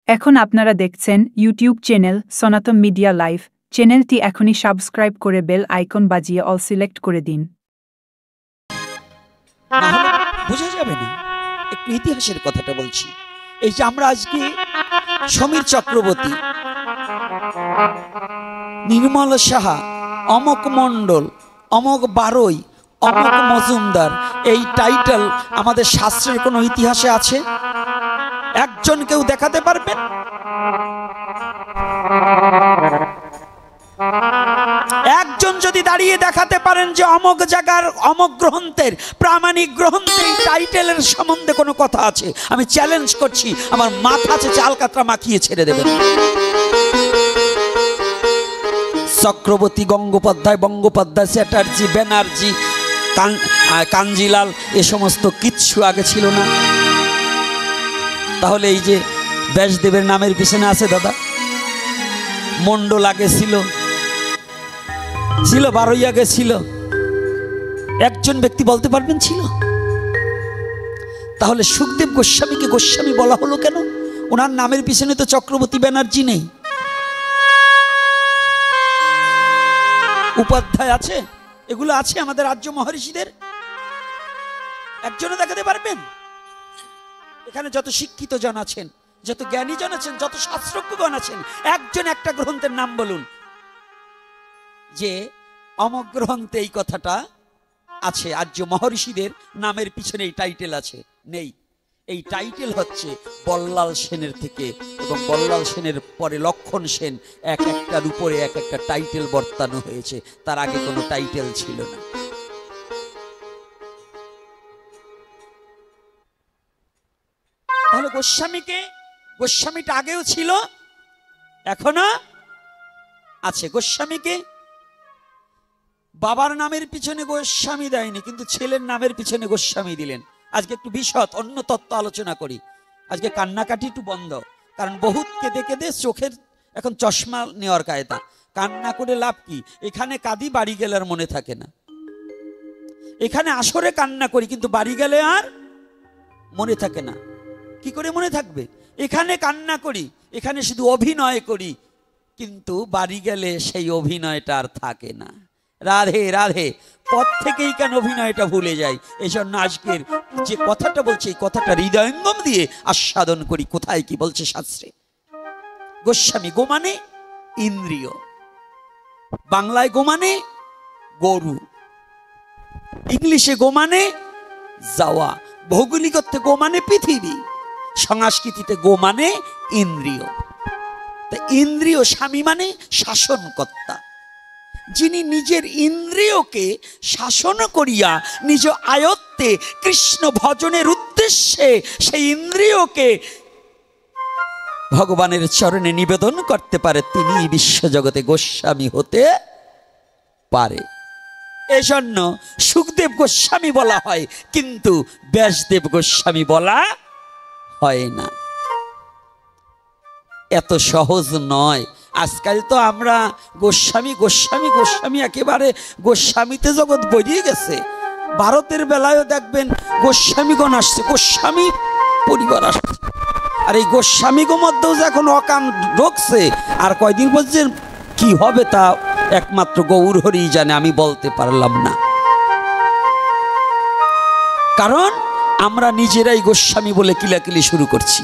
এখন আপনারা দেখছেন ইউটিউব চ্যানেল সনাতন মিডিয়া লাইভ। চ্যানেলটি এখনই সাবস্ক্রাইব করে বেল আইকন বাজিয়ে অল সিলেক্ট করে দিন। বোঝা যাবে না, একটু ইতিহাসের কথাটা বলছি। এই যে আমরা আজকে সমীর চক্রবর্তী, নির্মল সাহা, অমক মণ্ডল, অমক বারৈ, অমক মজুমদার, এই টাইটেল আমাদের শাস্ত্রের কোনো ইতিহাসে আছে? একজন কেউ দেখাতে পারবেন? একজন যদি দাঁড়িয়ে দেখাতে পারেন যে অমক জায়গার অমক গ্রন্থের, প্রামাণিক গ্রন্থের টাইটেলের সম্বন্ধে কোনো কথা আছে, আমি চ্যালেঞ্জ করছি, আমার মাথা আছে চাল কাতরা মাখিয়ে ছেড়ে দেবেন। চক্রবর্তী, গঙ্গোপাধ্যায়, বঙ্গোপাধ্যায়, চ্যাটার্জি, ব্যানার্জি, কাঞ্জিলাল, এ সমস্ত কিচ্ছু আগে ছিল না। তাহলে এই যে ব্যাসদেবের নামের পিছনে আছে দাদা, মণ্ডল আগে ছিল, বারৈ আগে ছিল, একজন ব্যক্তি বলতে পারবেন ছিল? তাহলে সুখদেব গোস্বামীকে গোস্বামী বলা হলো কেন? ওনার নামের পিছনে তো চক্রবর্তী, ব্যানার্জি নেই। উপাধ্যায় আছে, এগুলো আছে আমাদের আর্য মহর্ষিদের, একজনও দেখাতে পারবেন? এখানে যত শিক্ষিত জন আছেন, যত জ্ঞানী জন আছেন, যত শাস্ত্রজ্ঞগণ আছেন, একজন একটা গ্রন্থের নাম বলুন যে অমক গ্রন্থে এই কথাটা আছে, আর্য মহর্ষিদের নামের পিছনে এই টাইটেল আছে। নেই। এই টাইটেল হচ্ছে বল্লাল সেনের থেকে, এবং বল্লাল সেনের পরে লক্ষণ সেন, এক একটার উপরে এক একটা টাইটেল বর্তানো হয়েছে, তার আগে কোনো টাইটেল ছিল না। তাহলে গোস্বামীটা আগেও ছিল, এখনো আছে। গোস্বামীকে বাবার নামের পিছনে গোস্বামী দেয়নি, কিন্তু ছেলের নামের পিছনে গোস্বামী দিলেন। আজকে একটু বিশদ অন্য তত্ত্ব আলোচনা করি। আজকে কান্নাকাটি একটু বন্ধ, কারণ বহুত কেঁদে কেঁদে চোখের এখন চশমা নেওয়ার কায়দা। কান্না করে লাভ কি? এখানে কাঁদি, বাড়ি গেলে আর মনে থাকে না। এখানে আসরে কান্না করি, কিন্তু বাড়ি গেলে আর মনে থাকে না। কি করে মনে থাকবে? এখানে কান্না করি, এখানে শুধু অভিনয় করি, কিন্তু বাড়ি গেলে সেই অভিনয়টা আর থাকে না। রাধে রাধে, পথ থেকেই কেন অভিনয়টা ভুলে যাই। এই জন্য আজকের যে কথাটা বলছি, এই কথাটা হৃদয়ঙ্গম দিয়ে আস্বাদন করি। কোথায় কি বলছে শাস্ত্রে? গোস্বামী, গো মানে ইন্দ্রিয়, বাংলায় গো মানে গরু, ইংলিশে গো মানে যাওয়া, ভৌগোলিক অর্থে গো মানে পৃথিবী, সংস্কৃতিতে গো মানে ইন্দ্রিয়। তা ইন্দ্রিয় স্বামী মানে শাসনকর্তা, যিনি নিজের ইন্দ্রিয়কে শাসন করিয়া নিজ আয়ত্তে কৃষ্ণ ভজনের উদ্দেশ্যে সেই ইন্দ্রিয়কে ভগবানের চরণে নিবেদন করতে পারে, তিনি বিশ্বজগতে গোস্বামী হতে পারে। এজন্য সুখদেব গোস্বামী বলা হয়, কিন্তু ব্যাসদেব গোস্বামী বলা হয় না। এত সহজ নয়। আজকাল তো আমরা গোস্বামী গোস্বামী গোস্বামী, একেবারে গোস্বামীতে জগৎ বেরিয়ে গেছে। ভারতের বেলায়ও দেখবেন গোস্বামীগণ আসছে, গোস্বামী পরিবার আসছে। আর এই গোস্বামীগণ মধ্যেও যখন অকাম ঢুকছে, আর কয়দিন পর্যন্ত কি হবে তা একমাত্র গৌর হরি জানে, আমি বলতে পারলাম না। কারণ আমরা নিজেরাই গোস্বামী বলে কিলাকিলি শুরু করছি।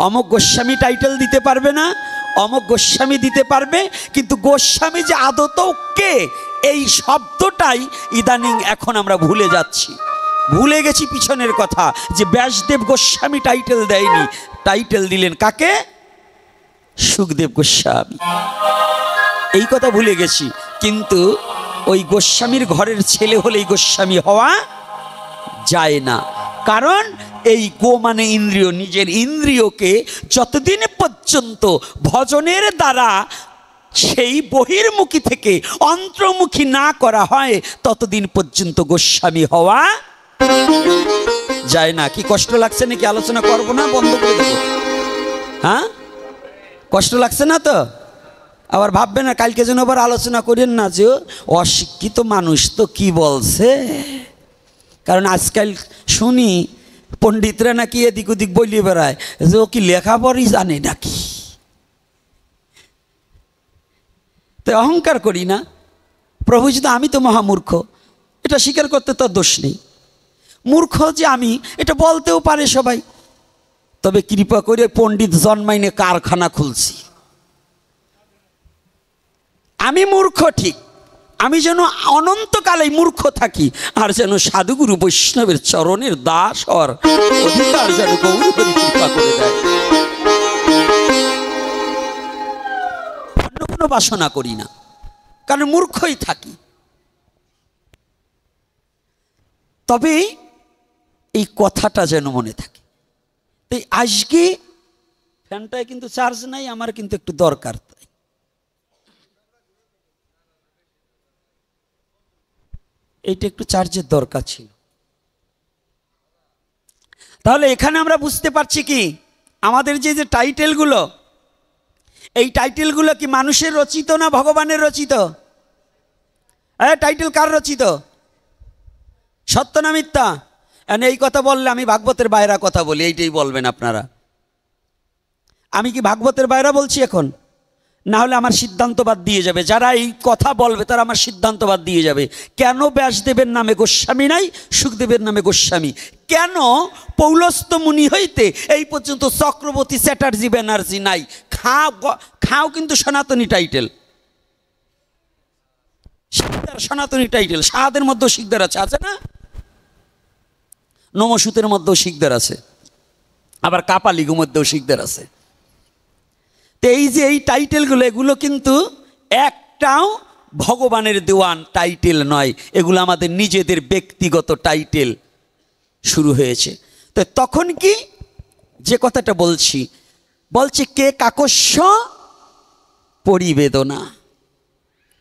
অমক গোস্বামী টাইটেল দিতে পারবে না, অমক গোস্বামী দিতে পারবে, কিন্তু গোস্বামী যে আদতও কে, এই শব্দটাই ইদানিং এখন আমরা ভুলে যাচ্ছি। ভুলে গেছি পিছনের কথা, যে ব্যাসদেব গোস্বামী টাইটেল দেয়নি, টাইটেল দিলেন কাকে? সুখদেব গোস্বামী। এই কথা ভুলে গেছি। কিন্তু ওই গোস্বামীর ঘরের ছেলে হলেই গোস্বামী হওয়া যায় না। কারণ এই গো মানে ইন্দ্রিয়, নিজের ইন্দ্রিয়কে যতদিন পর্যন্ত ভজনের দ্বারা সেই বহির্মুখী থেকে অন্তর্মুখী না করা হয়, ততদিন পর্যন্ত গোস্বামী হওয়া যায় না। কি কষ্ট লাগছে নাকি? আলোচনা করবো না, বন্ধ করে দেবো? হ্যাঁ, কষ্ট লাগছে না তো? আবার ভাববে না কালকে যেন আবার আলোচনা করেন না যে অশিক্ষিত মানুষ তো কি বলছে। কারণ আজকাল শুনি পণ্ডিতরা নাকি এদিক ওদিক বলিয়ে বেড়ায় যে ও কি লেখাপড়াই জানে নাকি। তো অহংকার করি না। প্রভু যদি আমি তো মহামূর্খ, এটা স্বীকার করতে তো দোষ নেই। মূর্খ যে আমি এটা বলতেও পারে সবাই। তবে কৃপা করে পণ্ডিত জন্মাইনে কারখানা খুলছি। আমি মূর্খ ঠিক, আমি যেন অনন্তকালে মূর্খ থাকি, আর যেন সাধুগুরু বৈষ্ণবের চরণের দাস হওয়ার অধিকার যেন গৌরহরি কৃপা করে দেয়। অন্য কোনো বাসনা করি না, কারণ মূর্খই থাকি। তবে এই কথাটা যেন মনে থাকে। তাই আজকে ফ্যানটায় কিন্তু চার্জ নাই, আমার কিন্তু একটু দরকার। এইটা একটু চার্জের দরকার ছিল। তাহলে এখানে আমরা বুঝতে পারছি কি, আমাদের যে যে টাইটেলগুলো, এই টাইটেলগুলো কি মানুষের রচিত না ভগবানের রচিত? টাইটেল কার রচিত? সত্য না মিথ্যা? এই কথা বললে আমি ভাগবতের বাইরা কথা বলি, এইটাই বলবেন আপনারা। আমি কি ভাগবতের বাইরা বলছি এখন? না হলে আমার সিদ্ধান্তবাদ দিয়ে যাবে। যারা এই কথা বলবে তারা আমার সিদ্ধান্তবাদ দিয়ে যাবে। কেন ব্যাসদেবের নামে গোস্বামী নাই, সুখদেবের নামে গোস্বামী? কেন পৌলস্ত্য মুনি হইতে এই পর্যন্ত চক্রবর্তী চ্যাটার্জি ব্যানার্জি নাই? খাও কিন্তু সনাতনী টাইটেল, শিকদার সনাতনী টাইটেল। সাহাদের মধ্যেও শিকদার আছে, আছে না? নমসূতের মধ্যেও শিকদার আছে, আবার কাপালিগের মধ্যেও শিকদার আছে। তো এই যে এই টাইটেলগুলো, এগুলো কিন্তু একটাও ভগবানের দেওয়ান টাইটেল নয়, এগুলো আমাদের নিজেদের ব্যক্তিগত টাইটেল শুরু হয়েছে। তো তখন কি যে কথাটা বলছি কে কাকস্য পরিবেদনা।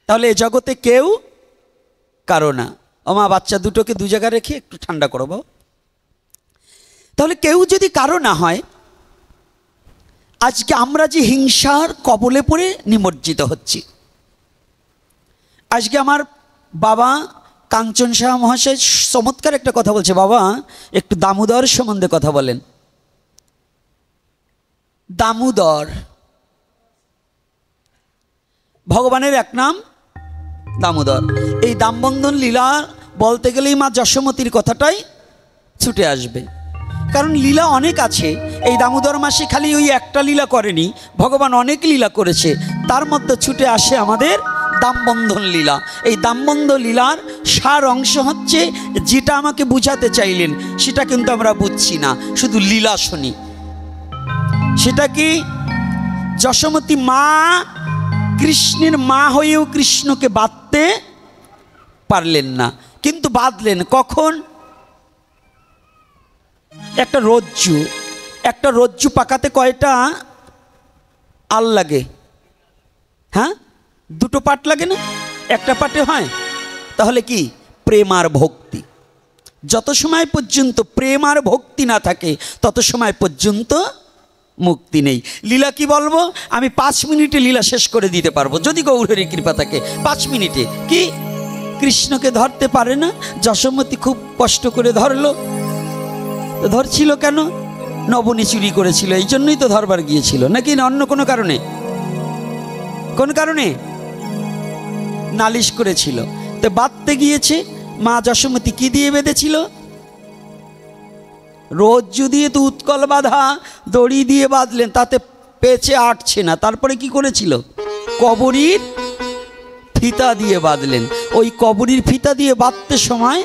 তাহলে এ জগতে কেউ কারো না। মা বাচ্চা দুটোকে দু জায়গায় রেখে একটু ঠান্ডা করো বাবা। তাহলে কেউ যদি কারো না হয়, আজকে আমরা যে হিংসার কবলে পড়ে নিমজ্জিত হচ্ছি। আজকে আমার বাবা কাঞ্চন সাহা মহাশয় চমৎকার একটা কথা বলছে। বাবা একটু দামোদর সম্বন্ধে কথা বলেন। দামোদর ভগবানের এক নাম দামোদর। এই দামবন্ধন লীলা বলতে গেলেই মা যশোমতীর কথাটাই ছুটে আসবে, কারণ লীলা অনেক আছে। এই দামোদর মাসে খালি ওই একটা লীলা করেনি, ভগবান অনেক লীলা করেছে। তার মধ্যে ছুটে আসে আমাদের দামবন্ধন লীলা। এই দামবন্ধন লীলার সার অংশ হচ্ছে, যেটা আমাকে বুঝাতে চাইলেন সেটা কিন্তু আমরা বুঝছি না, শুধু লীলা শুনি। সেটা কি, যশোমতী মা কৃষ্ণের মা হয়েও কৃষ্ণকে বাঁধতে পারলেন না, কিন্তু বাঁধলেন কখন? একটা রজ্জু পাকাতে কয়টা আল লাগে? হ্যাঁ, দুটো পাট লাগে না? একটা পাটে হয়। তাহলে কি, প্রেম আর ভক্তি। যত সময় পর্যন্ত প্রেম আর ভক্তি না থাকে তত সময় পর্যন্ত মুক্তি নেই। লীলা কি বলবো, আমি 5 মিনিটে লীলা শেষ করে দিতে পারবো যদি গৌরহরির কৃপা থাকে। 5 মিনিটে কি কৃষ্ণকে ধরতে পারে না? যশোমতী খুব কষ্ট করে ধরলো। ধরছিল কেন? নবনী চুরি করেছিল, এই জন্যই তো ধরবার গিয়েছিল, নাকি না অন্য কোনো কারণে? কোন কারণে? নালিশ করেছিল। তো বাঁধতে গিয়েছে, মা যশোমতী কি দিয়ে বেঁধেছিল? রজ্জু দিয়ে তো উৎকল বাঁধা, দড়ি দিয়ে বাঁধলেন, তাতে পেঁচে আটছে না। তারপরে কি করেছিল? কবরীর ফিতা দিয়ে বাঁধলেন। ওই কবরীর ফিতা দিয়ে বাঁধতে সময়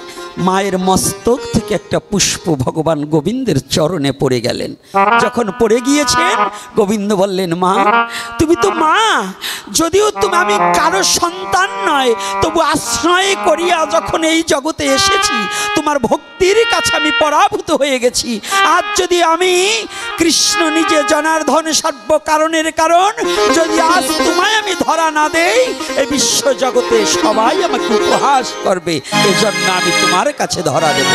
মায়ের মস্তক থেকে একটা পুষ্প ভগবান গোবিন্দের চরণে পড়ে গেলেন। যখন পড়ে গিয়েছেন, গোবিন্দ বললেন, মা তুমি তো মা, যদিও তুমি আমি কারো সন্তান নয়, তবু আশ্রয় করিয়া যখন এই জগতে এসেছি, তোমার ভক্তির কাছে আমি পরাভূত হয়ে গেছি। আজ যদি আমি কৃষ্ণ নিজে জনার্দন সর্ব কারণের কারণ, যদি আজ তোমায় আমি ধরা না দেই, এই বিশ্ব জগতে সবাই আমাকে উপহাস করবে। এজন্য আমি তোমার কাছে ধরা দেব।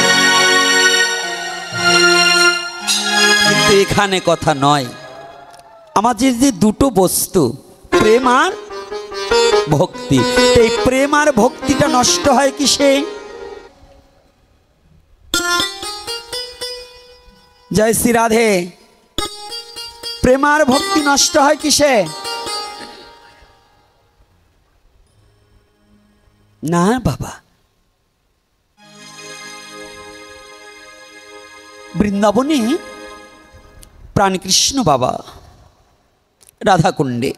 কিন্তু এখানে কথা নয়, আমাদের যে দুটো বস্তু, প্রেম আর ভক্তি, এই প্রেম আর ভক্তিটা নষ্ট হয় কিসে? জয় শ্রী রাধে। প্রেম আর ভক্তি নষ্ট হয় কিসে? না বাবা, বৃন্দাবনে প্রাণকৃষ্ণ বাবা রাধাকুণ্ডে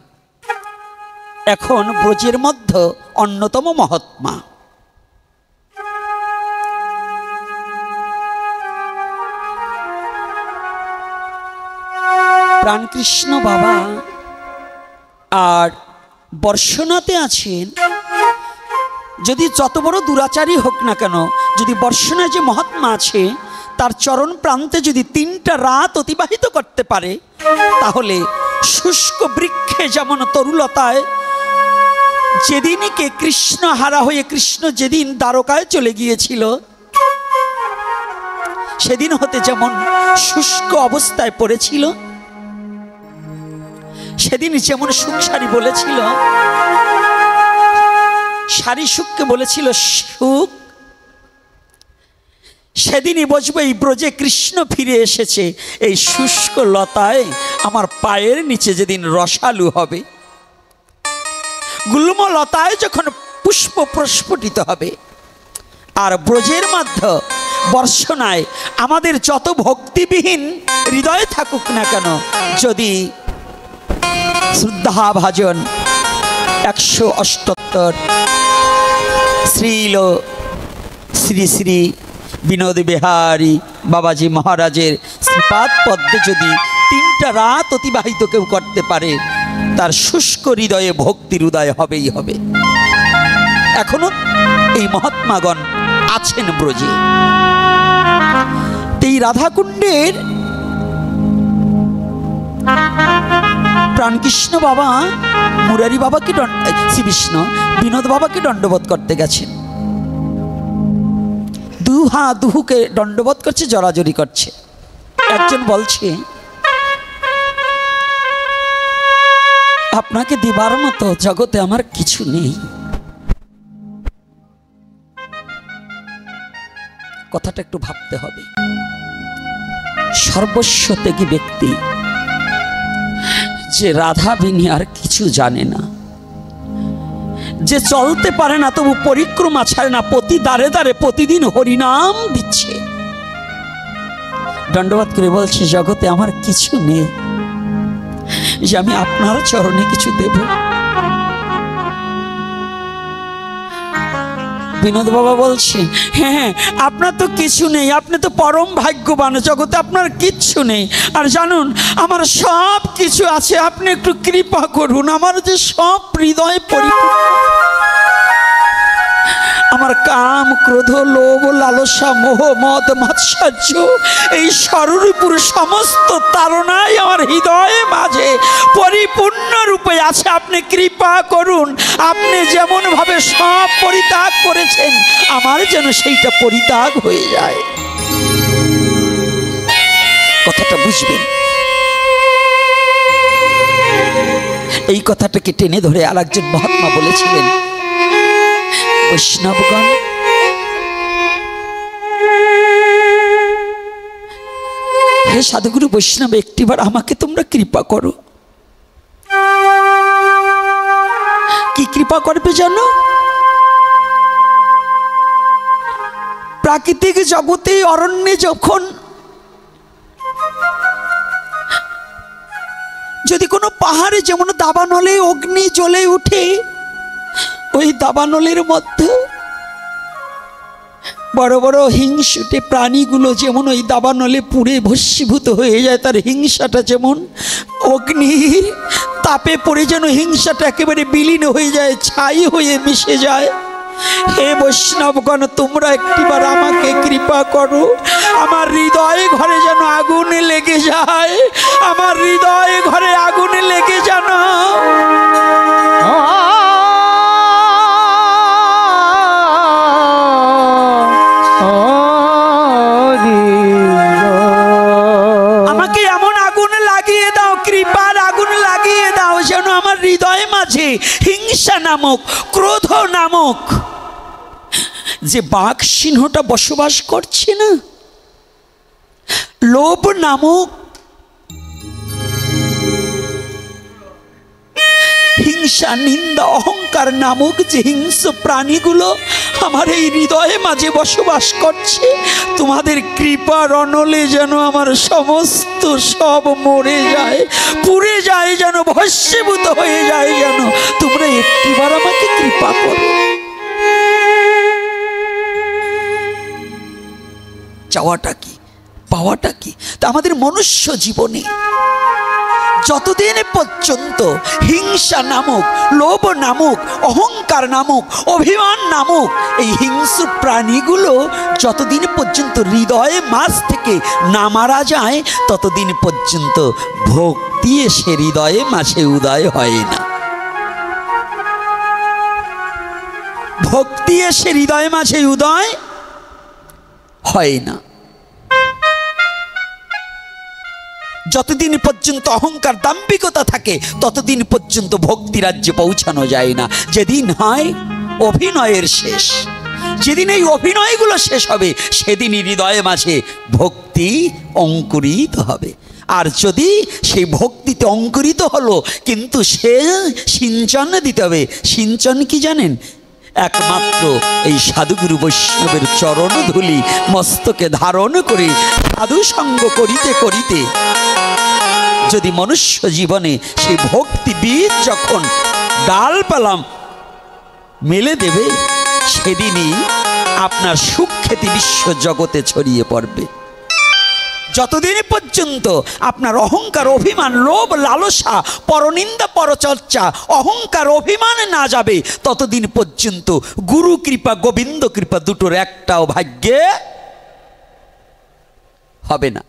এখন ব্রজের মধ্যে অন্যতম মহাত্মা। প্রাণকৃষ্ণ বাবা আর বর্ষনাতে আছেন। যদি যত বড় দুরাচারী হোক না কেন, যদি বর্ষনায় যে মহাত্মা আছে তার চরণ প্রান্তে যদি 3টা রাত অতিবাহিত করতে পারে, তাহলে শুষ্ক বৃক্ষে যেমন তরুলতায় যেদিনকে কৃষ্ণ হারা হয়ে কৃষ্ণ যেদিন দ্বারকায় চলে গিয়েছিল, সেদিন হতে যেমন শুষ্ক অবস্থায় পড়েছিল, সেদিন যেমন সুখসারি বলেছিল, সারি সুখকে বলেছিল সুখ, সেদিনই বুঝবো এই ব্রজে কৃষ্ণ ফিরে এসেছে। এই শুষ্ক লতায় আমার পায়ের নিচে যেদিন রসালু হবে, গুল্ম লতায় যখন পুষ্প প্রস্ফুটিত হবে, আর ব্রজের মধ্যে বর্ষনায় আমাদের যত ভক্তিবিহীন হৃদয়ে থাকুক না কেন, যদি শ্রদ্ধাভাজন 178 শ্রীল শ্রী শ্রী বিনোদ বিহারী বাবাজি মহারাজের শ্রীপাদ পদ্মে যদি 3টা রাত অতিবাহিত কেউ করতে পারে, তার শুষ্ক হৃদয়ে ভক্তির উদয় হবেই হবে। এখনো এই মহাত্মাগণ আছেন ব্রজে। এই রাধাকুণ্ডের প্রাণকৃষ্ণ বাবা মুরারি বাবাকে শ্রী বিষ্ণু বিনোদ বাবাকে দণ্ডবোধ করতে গেছেন। দুহুকে দণ্ডবোধ করছে, জড়াজড়ি করছে। একজন বলছে, আপনাকে দিবার মতো জগতে আমার কিছু নেই। কথাটা একটু ভাবতে হবে। সর্বস্ব ত্যাগী ব্যক্তি যে রাধা বিনি আর কিছু জানে না, যে চলতে পারে না তবু পরিক্রমা ছাড়ে না, প্রতি দ্বারে দ্বারে প্রতিদিন হরিনাম দিচ্ছে, দণ্ডবোধ করে বলছে জগতে আমার কিছু নেই যে আমি আপনার চরণে কিছু দেব। বিনোদ বাবা বলছে, হ্যাঁ আপনার তো কিছু নেই, আপনি তো পরম ভাগ্যবান, জগতে আপনার কিচ্ছু নেই। আর জানুন আমার সব কিছু আছে, আপনি একটু কৃপা করুন, আমার যে সব হৃদয় পরিপূর্ণ, আমার কাম ক্রোধ লোভ লালসা মোহ মদ মাৎসর্য এই সর্বরূপুর সমস্ত তাড়নাই আমার হৃদয়ে মাঝে পরিপূর্ণ রূপে আছে, আপনি কৃপা করুন। আপনি যেমন ভাবে সব পরিত্যাগ করেছেন, আমার যেন সেইটা পরিত্যাগ হয়ে যায়। কথাটা বুঝবেন। এই কথাটাকে টেনে ধরে আরেকজন মহাত্মা বলেছিলেন, বৈষ্ণবগণ হে সাধুগুরু বৈষ্ণব, একটিবার আমাকে তোমরা কৃপা করো। কি কৃপা করবে জানো? প্রাকৃতিক জগতে অরণ্যে যখন যদি কোনো পাহাড়ে যেমন দাবানলে অগ্নি জ্বলে উঠে, ওই দাবানলের মধ্যে বড় বড় হিংসুটে প্রাণীগুলো যেমন ওই দাবানলে পুড়ে ভস্মীভূত হয়ে যায়, তার হিংসাটা যেমন অগ্নির তাপে পড়ে যেন হিংসাটা একেবারে বিলীন হয়ে যায়, ছাই হয়ে মিশে যায়। হে বৈষ্ণবগণ, তোমরা একটিবার আমাকে কৃপা করো, আমার হৃদয়ে ঘরে যেন আগুনে লেগে যায়, আমার হৃদয়ে ঘরে আগুনে লেগে যেন আমাকে এমন আগুন লাগিয়ে দাও, কৃপার আগুন লাগিয়ে দাও, যেন আমার হৃদয়ে মাঝে হিংসা নামক ক্রোধ নামক যে বাঘ সিংহটা বসবাস করছে না, লোভ নামক হিংসা, নিন্দা, অহংকার নামক যে হিংস্র প্রাণীগুলো আমার এই হৃদয়ে মাঝে বসবাস করছে, তোমাদের কৃপার অনলে যেন আমার সমস্ত সব মরে যায়, পুড়ে যায়, যেন ভস্মীভূত হয়ে যায়, যেন তোমরা একটিবার আমাকে কৃপা করো। চাওয়াটা কি, পাওয়াটা কি? তা আমাদের মনুষ্য জীবনে যতদিন পর্যন্ত হিংসা নামক, লোভ নামক, অহংকার নামক, অভিমান নামক এই হিংস্র প্রাণীগুলো যতদিন পর্যন্ত হৃদয়ে মাঝ থেকে না মারা যায়, ততদিন পর্যন্ত ভক্তি এসে হৃদয়ে মাঝে উদয় হয় না। ভক্তি এসে হৃদয়ে মাঝে উদয় হয় না। যতদিন পর্যন্ত অহংকার, দাম্ভিকতা থাকে, ততদিন পর্যন্ত ভক্তি রাজ্যে পৌঁছানো যায় না। যেদিন হয় অভিনয়ের শেষ, যেদিন এই অভিনয়গুলো শেষ হবে, সেদিনই হৃদয়ে মাঝে ভক্তি অঙ্কুরিত হবে। আর যদি সেই ভক্তিতে অঙ্কুরিত হলো, কিন্তু সে সিঞ্চন দিতে হবে। সিঞ্চন কি জানেন? একমাত্র এই সাধুগুরু বৈষ্ণবের চরণ ধুলি মস্তকে ধারণ করে সাধু সঙ্গ করিতে করিতে যদি মনুষ্য জীবনে সেই ভক্তি বীজ যখন ডালপালা মেলে দেবে, সেদিনই আপনার সুখ্যাতি বিশ্ব জগতে ছড়িয়ে পড়বে। যতদিন পর্যন্ত আপনার অহংকার, অভিমান, লোভ, লালসা, পরনিন্দা, পরচর্চা, অহংকার, অভিমান না যাবে, ততদিন পর্যন্ত গুরু কৃপা, গোবিন্দ কৃপা দুটোর একটাও ভাগ্যে হবে না।